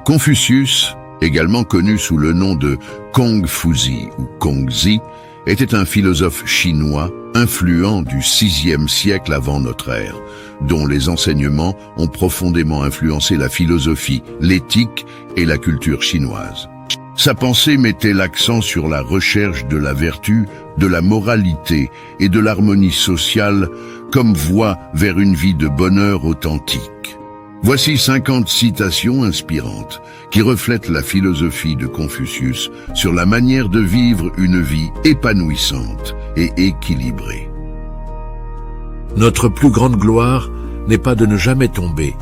Confucius, également connu sous le nom de Kongfuzi ou Kongzi, était un philosophe chinois influent du VIe siècle avant notre ère, dont les enseignements ont profondément influencé la philosophie, l'éthique et la culture chinoise. Sa pensée mettait l'accent sur la recherche de la vertu, de la moralité et de l'harmonie sociale comme voie vers une vie de bonheur authentique. Voici 50 citations inspirantes qui reflètent la philosophie de Confucius sur la manière de vivre une vie épanouissante et équilibrée. Notre plus grande gloire n'est pas de ne jamais tomber,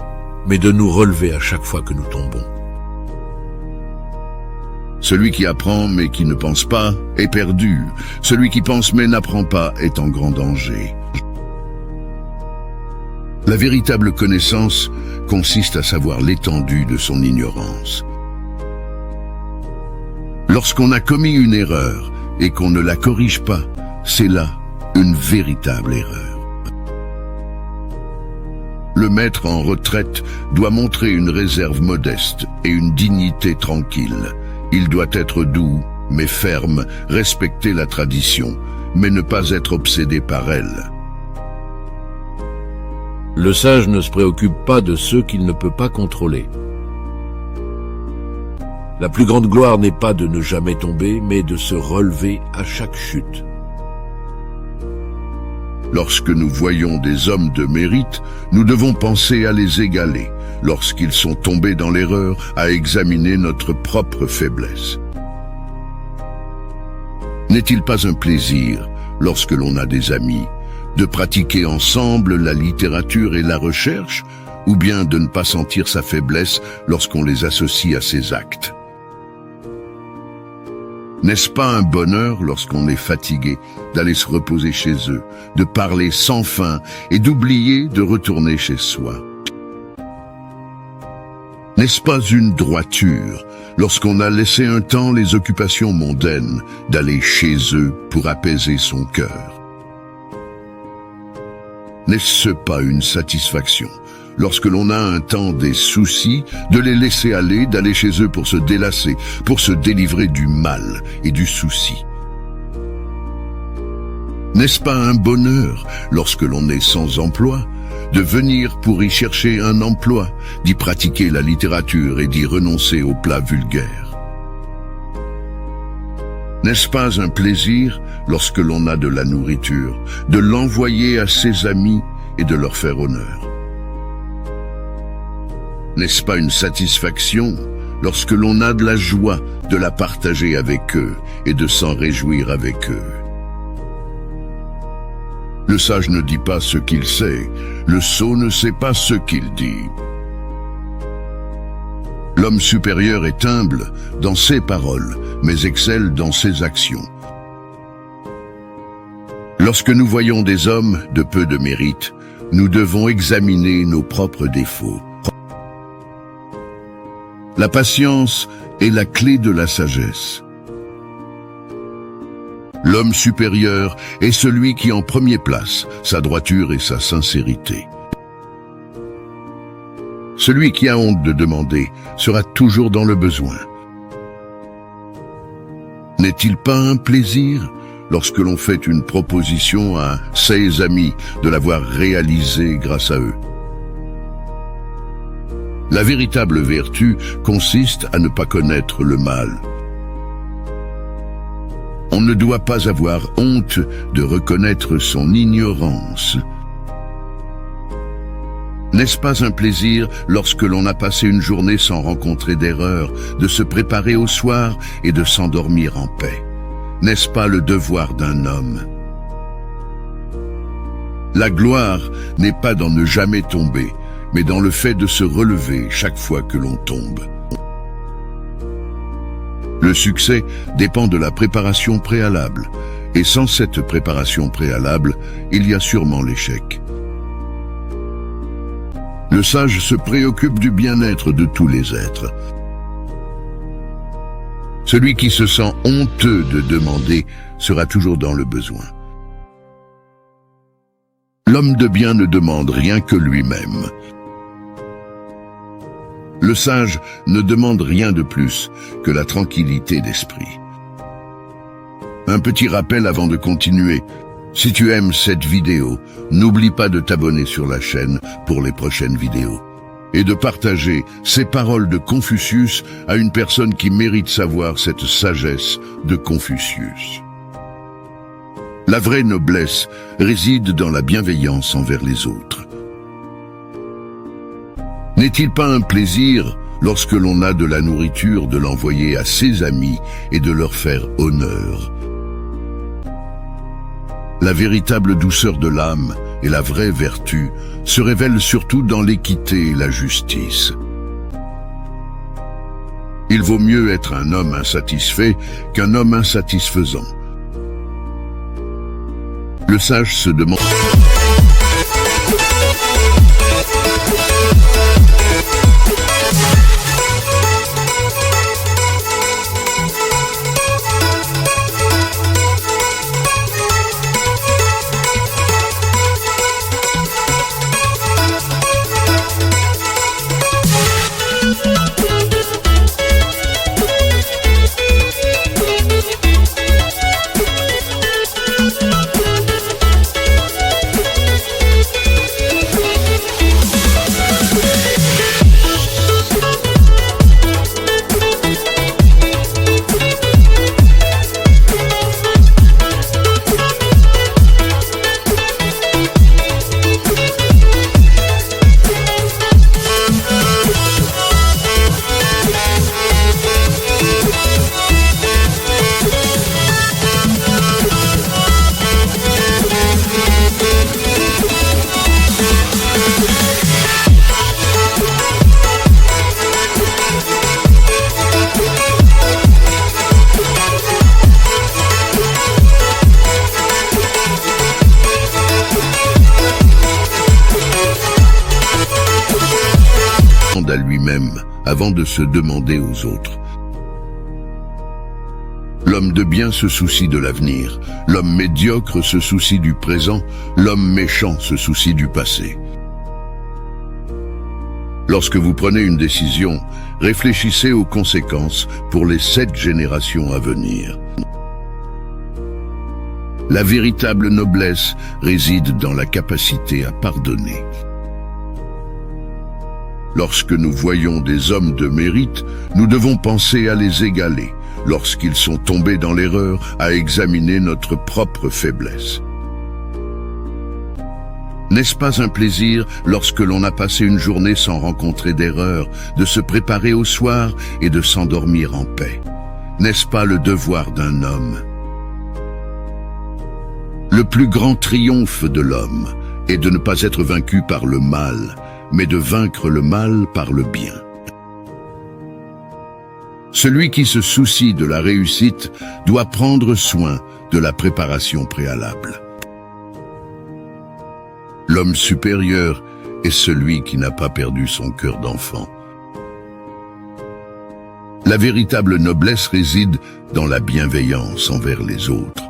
mais de nous relever à chaque fois que nous tombons. Celui qui apprend mais qui ne pense pas est perdu. Celui qui pense mais n'apprend pas est en grand danger. La véritable connaissance consiste à savoir l'étendue de son ignorance. Lorsqu'on a commis une erreur et qu'on ne la corrige pas, c'est là une véritable erreur. Le maître en retraite doit montrer une réserve modeste et une dignité tranquille. Il doit être doux, mais ferme, respecter la tradition, mais ne pas être obsédé par elle. Le sage ne se préoccupe pas de ceux qu'il ne peut pas contrôler. La plus grande gloire n'est pas de ne jamais tomber, mais de se relever à chaque chute. Lorsque nous voyons des hommes de mérite, nous devons penser à les égaler. Lorsqu'ils sont tombés dans l'erreur, à examiner notre propre faiblesse. N'est-il pas un plaisir, lorsque l'on a des amis, de pratiquer ensemble la littérature et la recherche, ou bien de ne pas sentir sa faiblesse lorsqu'on les associe à ses actes? N'est-ce pas un bonheur, lorsqu'on est fatigué, d'aller se reposer chez eux, de parler sans fin et d'oublier de retourner chez soi? N'est-ce pas une droiture, lorsqu'on a laissé un temps les occupations mondaines, d'aller chez eux pour apaiser son cœur? N'est-ce pas une satisfaction, lorsque l'on a un temps des soucis, de les laisser aller, d'aller chez eux pour se délasser, pour se délivrer du mal et du souci? N'est-ce pas un bonheur, lorsque l'on est sans emploi, de venir pour y chercher un emploi, d'y pratiquer la littérature et d'y renoncer aux plats vulgaires? N'est-ce pas un plaisir, lorsque l'on a de la nourriture, de l'envoyer à ses amis et de leur faire honneur? N'est-ce pas une satisfaction, lorsque l'on a de la joie, de la partager avec eux et de s'en réjouir avec eux? Le sage ne dit pas ce qu'il sait, le sot ne sait pas ce qu'il dit. L'homme supérieur est humble dans ses paroles, mais excelle dans ses actions. Lorsque nous voyons des hommes de peu de mérite, nous devons examiner nos propres défauts. La patience est la clé de la sagesse. L'homme supérieur est celui qui en premier place sa droiture et sa sincérité. Celui qui a honte de demander sera toujours dans le besoin. N'est-il pas un plaisir, lorsque l'on fait une proposition à ses amis, de l'avoir réalisée grâce à eux? La véritable vertu consiste à ne pas connaître le mal. On ne doit pas avoir honte de reconnaître son ignorance. N'est-ce pas un plaisir, lorsque l'on a passé une journée sans rencontrer d'erreur, de se préparer au soir et de s'endormir en paix? N'est-ce pas le devoir d'un homme? La gloire n'est pas dans ne jamais tomber, mais dans le fait de se relever chaque fois que l'on tombe. Le succès dépend de la préparation préalable, et sans cette préparation préalable, il y a sûrement l'échec. Le sage se préoccupe du bien-être de tous les êtres. Celui qui se sent honteux de demander sera toujours dans le besoin. L'homme de bien ne demande rien que lui-même. Le sage ne demande rien de plus que la tranquillité d'esprit. Un petit rappel avant de continuer. Si tu aimes cette vidéo, n'oublie pas de t'abonner sur la chaîne pour les prochaines vidéos et de partager ces paroles de Confucius à une personne qui mérite savoir cette sagesse de Confucius. La vraie noblesse réside dans la bienveillance envers les autres. N'est-il pas un plaisir, lorsque l'on a de la nourriture, de l'envoyer à ses amis et de leur faire honneur? La véritable douceur de l'âme et la vraie vertu se révèlent surtout dans l'équité et la justice. Il vaut mieux être un homme insatisfait qu'un homme insatisfaisant. Le sage se demande... à lui-même avant de se demander aux autres. L'homme de bien se soucie de l'avenir, l'homme médiocre se soucie du présent, l'homme méchant se soucie du passé. Lorsque vous prenez une décision, réfléchissez aux conséquences pour les 7 générations à venir. La véritable noblesse réside dans la capacité à pardonner. Lorsque nous voyons des hommes de mérite, nous devons penser à les égaler. Lorsqu'ils sont tombés dans l'erreur, à examiner notre propre faiblesse. N'est-ce pas un plaisir, lorsque l'on a passé une journée sans rencontrer d'erreur, de se préparer au soir et de s'endormir en paix? N'est-ce pas le devoir d'un homme? Le plus grand triomphe de l'homme est de ne pas être vaincu par le mal, mais de vaincre le mal par le bien. Celui qui se soucie de la réussite doit prendre soin de la préparation préalable. L'homme supérieur est celui qui n'a pas perdu son cœur d'enfant. La véritable noblesse réside dans la bienveillance envers les autres.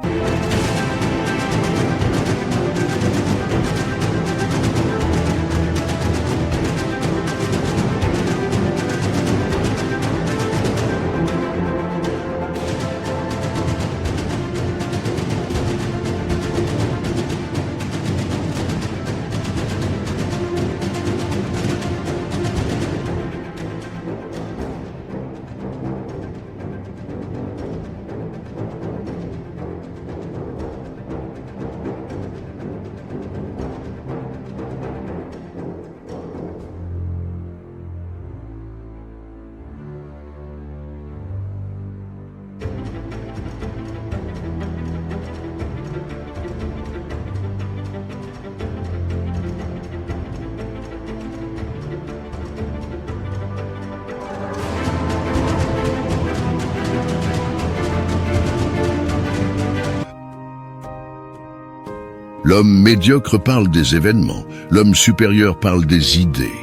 L'homme médiocre parle des événements, l'homme supérieur parle des idées.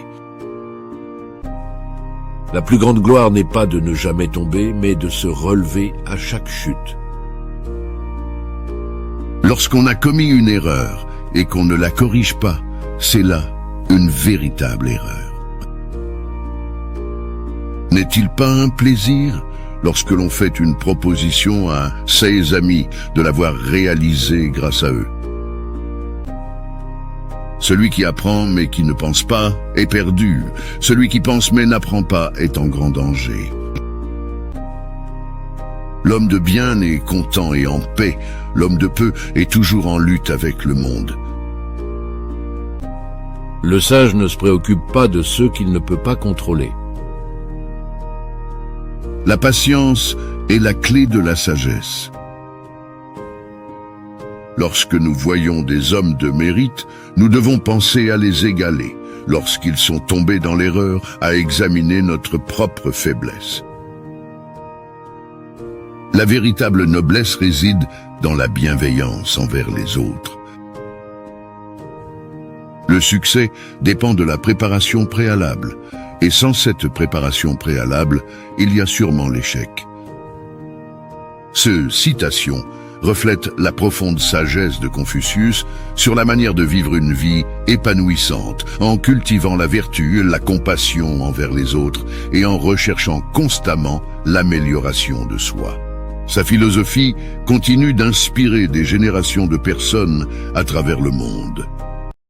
La plus grande gloire n'est pas de ne jamais tomber, mais de se relever à chaque chute. Lorsqu'on a commis une erreur et qu'on ne la corrige pas, c'est là une véritable erreur. N'est-il pas un plaisir, lorsque l'on fait une proposition à ses amis, de l'avoir réalisée grâce à eux? Celui qui apprend mais qui ne pense pas est perdu. Celui qui pense mais n'apprend pas est en grand danger. L'homme de bien est content et en paix. L'homme de peu est toujours en lutte avec le monde. Le sage ne se préoccupe pas de ceux qu'il ne peut pas contrôler. La patience est la clé de la sagesse. Lorsque nous voyons des hommes de mérite, nous devons penser à les égaler. Lorsqu'ils sont tombés dans l'erreur, à examiner notre propre faiblesse. La véritable noblesse réside dans la bienveillance envers les autres. Le succès dépend de la préparation préalable, et sans cette préparation préalable, il y a sûrement l'échec. Cette citation reflète la profonde sagesse de Confucius sur la manière de vivre une vie épanouissante, en cultivant la vertu, la compassion envers les autres et en recherchant constamment l'amélioration de soi. Sa philosophie continue d'inspirer des générations de personnes à travers le monde.